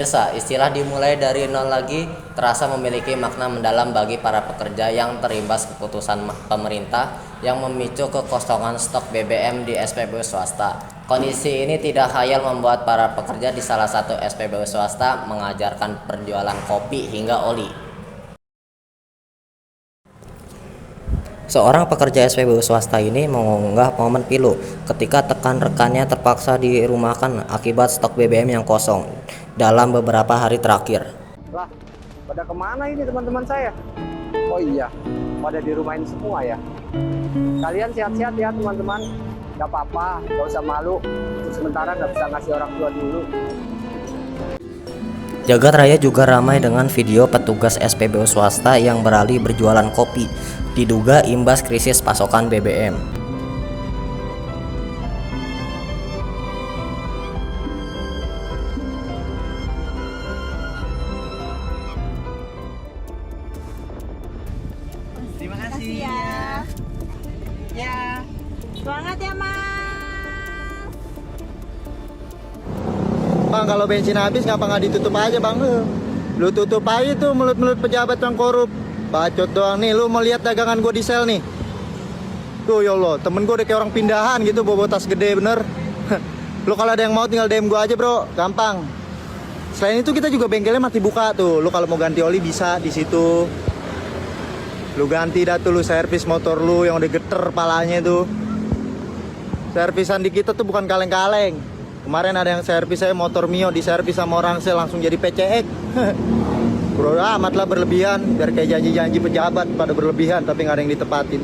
Pemirsa, istilah dimulai dari nol lagi terasa memiliki makna mendalam bagi para pekerja yang terimbas keputusan pemerintah yang memicu kekosongan stok BBM di SPBU swasta. Kondisi ini tidak khayal membuat para pekerja di salah satu SPBU swasta mengajarkan penjualan kopi hingga oli. Seorang pekerja SPBU swasta ini mengunggah momen pilu ketika tekan rekannya terpaksa dirumahkan akibat stok BBM yang kosong dalam beberapa hari terakhir. Lah, pada kemana ini teman-teman saya? Oh iya, pada di rumah ini semua ya. Kalian sehat-sehat ya teman-teman. Gak apa-apa, gak usah malu. Untuk sementara gak bisa ngasih orang tua dulu. Jagat Raya juga ramai dengan video petugas SPBU swasta yang beralih berjualan kopi, diduga imbas krisis pasokan BBM. Terima kasih ya. Ya. Semangat ya, Mas. Bang, kalau bensin habis ngapa nggak ditutup aja bang lu tutup aja tuh mulut-mulut pejabat yang korup, bacot doang. Nih lu mau lihat dagangan gue di sel nih tuh, ya Allah, temen gue udah kayak orang pindahan gitu, bawa tas gede bener. Lu kalau ada yang mau tinggal DM gue aja bro, gampang. Selain itu kita juga bengkelnya masih buka tuh, lu kalau mau ganti oli bisa di situ. Lu ganti dah tuh, lu servis motor lu yang udah geter palanya tuh. Servisan di kita tuh bukan kaleng-kaleng. Kemarin ada yang servis saya motor Mio, diservis sama orang saya langsung jadi PCX. Bro amat lah berlebihan, biar kayak janji-janji pejabat pada berlebihan tapi nggak ada yang ditepatin.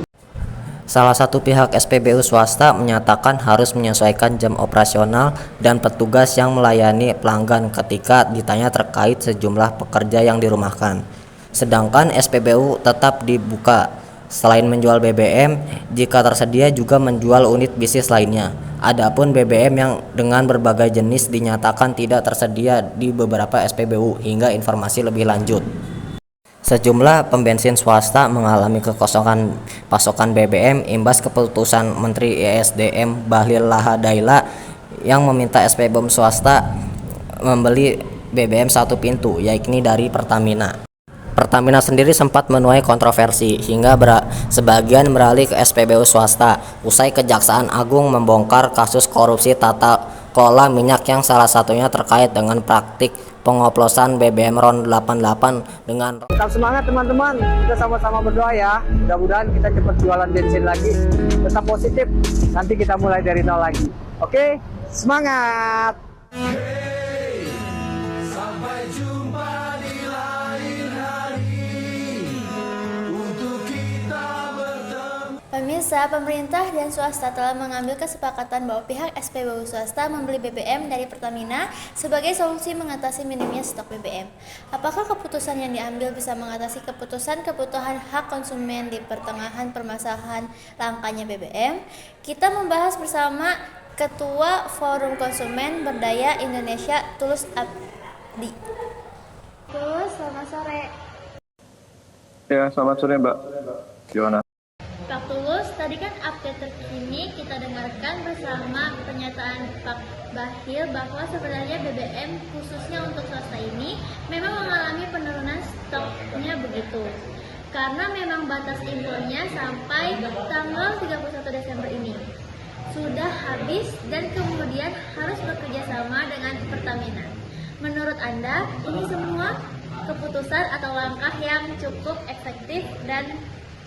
Salah satu pihak SPBU swasta menyatakan harus menyesuaikan jam operasional dan petugas yang melayani pelanggan ketika ditanya terkait sejumlah pekerja yang dirumahkan. Sedangkan SPBU tetap dibuka. Selain menjual BBM, jika tersedia juga menjual unit bisnis lainnya. Adapun BBM yang dengan berbagai jenis dinyatakan tidak tersedia di beberapa SPBU hingga informasi lebih lanjut. Sejumlah pembensin swasta mengalami kekosongan pasokan BBM imbas keputusan Menteri ESDM Bahlil Lahadaila yang meminta SPBU swasta membeli BBM satu pintu, yakni dari Pertamina. Pertamina sendiri sempat menuai kontroversi hingga sebagian beralih ke SPBU swasta usai Kejaksaan Agung membongkar kasus korupsi tata kelola minyak yang salah satunya terkait dengan praktik pengoplosan BBM RON 88 dengan. Tetap semangat teman-teman. Kita sama-sama berdoa ya. Mudah-mudahan kita cepat jualan bensin lagi. Tetap positif. Nanti kita mulai dari nol lagi. Oke? Semangat! Sampai jumpa di lain hari untuk kita bertemu. Pemirsa, pemerintah dan swasta telah mengambil kesepakatan bahwa pihak SPBU swasta membeli BBM dari Pertamina sebagai solusi mengatasi minimnya stok BBM. Apakah keputusan yang diambil bisa mengatasi kebutuhan hak konsumen di pertengahan permasalahan langkanya BBM? Kita membahas bersama Ketua Forum Konsumen Berdaya Indonesia, Tulus Abdi. Tulus, selamat sore. Ya, selamat sore Mbak Johanna. Pak Tulus, tadi kan update terkini kita dengarkan bersama pernyataan Pak Bahlil bahwa sebenarnya BBM khususnya untuk swasta ini memang mengalami penurunan stoknya begitu. Karena memang batas impornya sampai tanggal 31 Desember ini sudah habis dan kemudian harus bekerja sama dengan Pertamina. Menurut Anda, ini semua keputusan atau langkah yang cukup efektif dan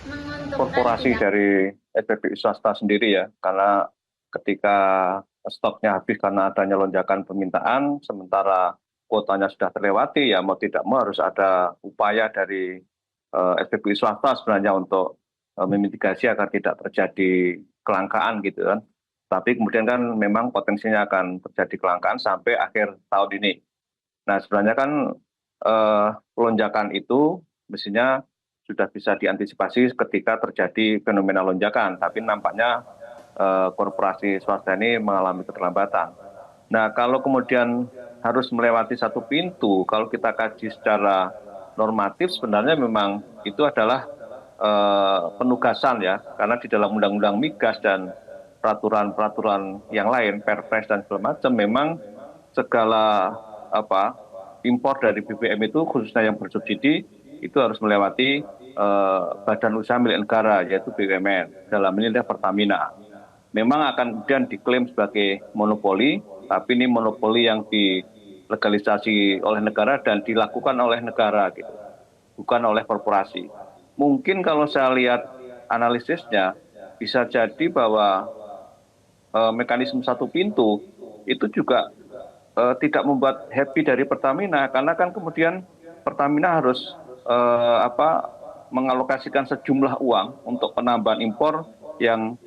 menguntungkan Korporasi dari SPBU swasta sendiri ya, karena ketika stoknya habis karena adanya lonjakan permintaan, sementara kuotanya sudah terlewati, ya mau tidak mau harus ada upaya dari SPBU swasta sebenarnya untuk memitigasi agar tidak terjadi kelangkaan gitu kan. Tapi kemudian kan memang potensinya akan terjadi kelangkaan sampai akhir tahun ini. Nah sebenarnya kan lonjakan itu mestinya sudah bisa diantisipasi ketika terjadi fenomena lonjakan, tapi nampaknya korporasi swasta ini mengalami keterlambatan. Nah, kalau kemudian harus melewati satu pintu, kalau kita kaji secara normatif, sebenarnya memang itu adalah penugasan ya, karena di dalam Undang-Undang Migas dan peraturan-peraturan yang lain, Perpres dan segala macam, memang segala impor dari BBM itu khususnya yang bersubsidi itu harus melewati badan usaha milik negara yaitu BUMN, dalam ini adalah Pertamina. Memang akan kemudian diklaim sebagai monopoli, tapi ini monopoli yang dilegalisasi oleh negara dan dilakukan oleh negara gitu, bukan oleh korporasi. Mungkin kalau saya lihat analisisnya bisa jadi bahwa mekanisme satu pintu itu juga tidak membuat happy dari Pertamina, karena kan kemudian Pertamina harus mengalokasikan sejumlah uang untuk penambahan impor yang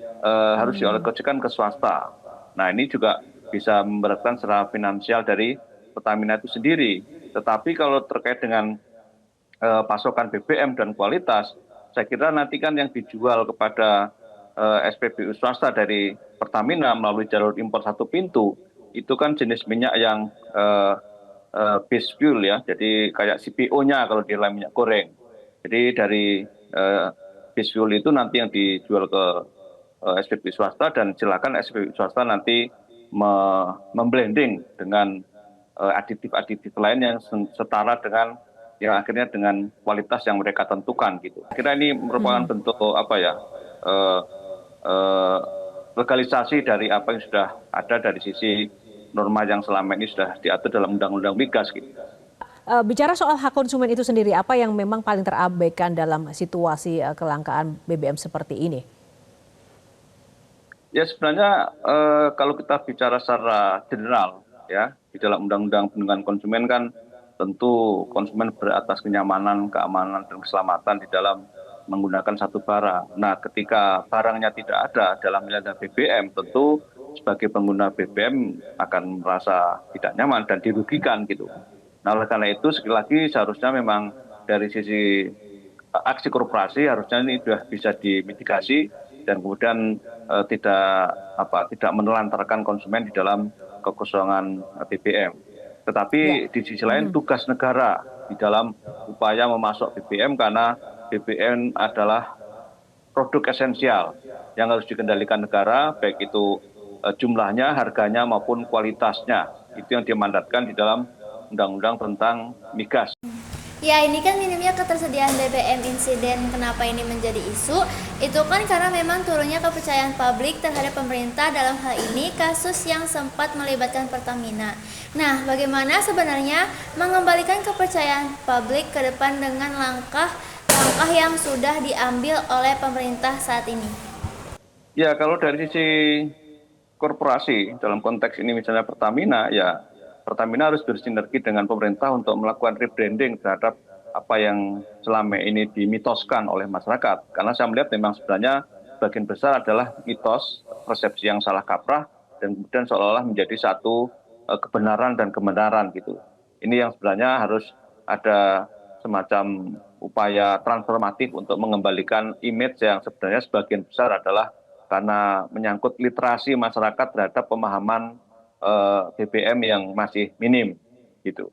harus dialokasikan ke swasta. Nah, ini juga bisa memberatkan secara finansial dari Pertamina itu sendiri. Tetapi kalau terkait dengan pasokan BBM dan kualitas, saya kira nanti kan yang dijual kepada SPBU swasta dari Pertamina melalui jalur impor satu pintu, itu kan jenis minyak yang base fuel ya, jadi kayak CPO-nya kalau di dalam minyak goreng. Jadi dari base fuel itu nanti yang dijual ke SPBU swasta, dan silakan SPBU swasta nanti memblending dengan aditif-aditif lain yang setara dengan yang akhirnya dengan kualitas yang mereka tentukan gitu. Kira ini merupakan bentuk legalisasi dari apa yang sudah ada dari sisi norma yang selama ini sudah diatur dalam Undang-Undang Migas gitu. Bicara soal hak konsumen itu sendiri, apa yang memang paling terabaikan dalam situasi kelangkaan BBM seperti ini? Ya sebenarnya kalau kita bicara secara general ya, di dalam Undang-Undang Perlindungan Konsumen kan tentu konsumen beratas kenyamanan, keamanan, dan keselamatan di dalam menggunakan satu barang. Nah, ketika barangnya tidak ada dalam nilai BBM, tentu sebagai pengguna BBM akan merasa tidak nyaman dan dirugikan gitu. Nah, oleh karena itu sekali lagi seharusnya memang dari sisi aksi korporasi harusnya ini sudah bisa dimitigasi dan kemudian tidak menelantarkan konsumen di dalam kekosongan BBM. Tetapi di sisi lain tugas negara di dalam upaya memasok BBM, karena BBM adalah produk esensial yang harus dikendalikan negara, baik itu jumlahnya, harganya maupun kualitasnya. Itu yang dimandatkan di dalam Undang-Undang tentang Migas. Ya, ini kan minimnya ketersediaan BBM. Insiden kenapa ini menjadi isu, itu kan karena memang turunnya kepercayaan publik terhadap pemerintah, dalam hal ini kasus yang sempat melibatkan Pertamina. Nah, bagaimana sebenarnya mengembalikan kepercayaan publik ke depan dengan langkah yang sudah diambil oleh pemerintah saat ini? Ya, kalau dari sisi korporasi, dalam konteks ini misalnya Pertamina, ya Pertamina harus bersinergi dengan pemerintah untuk melakukan rebranding terhadap apa yang selama ini dimitoskan oleh masyarakat. Karena saya melihat memang sebenarnya bagian besar adalah mitos, persepsi yang salah kaprah, dan kemudian seolah-olah menjadi satu kebenaran dan kebenaran gitu. Ini yang sebenarnya harus ada semacam upaya transformatif untuk mengembalikan image yang sebenarnya sebagian besar adalah karena menyangkut literasi masyarakat terhadap pemahaman BBM yang masih minim gitu.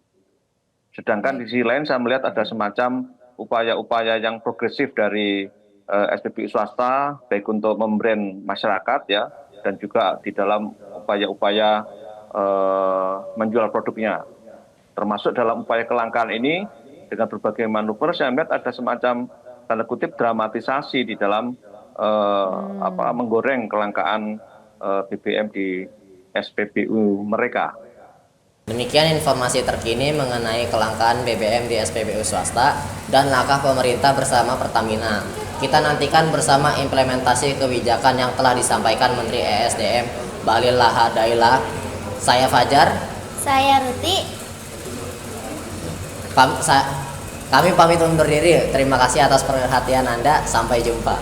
Sedangkan di sisi lain saya melihat ada semacam upaya-upaya yang progresif dari SPBU swasta, baik untuk membrand masyarakat ya, dan juga di dalam upaya-upaya menjual produknya. Termasuk dalam upaya kelangkaan ini dengan berbagai manuver, saya melihat ada semacam tanda kutip dramatisasi di dalam menggoreng kelangkaan BBM di SPBU mereka. Demikian informasi terkini mengenai kelangkaan BBM di SPBU swasta dan langkah pemerintah bersama Pertamina. Kita nantikan bersama implementasi kebijakan yang telah disampaikan Menteri ESDM Bahlil Lahadaila. Saya Fajar. Saya Ruti. Kami pamit undur diri. Terima kasih atas perhatian Anda. Sampai jumpa.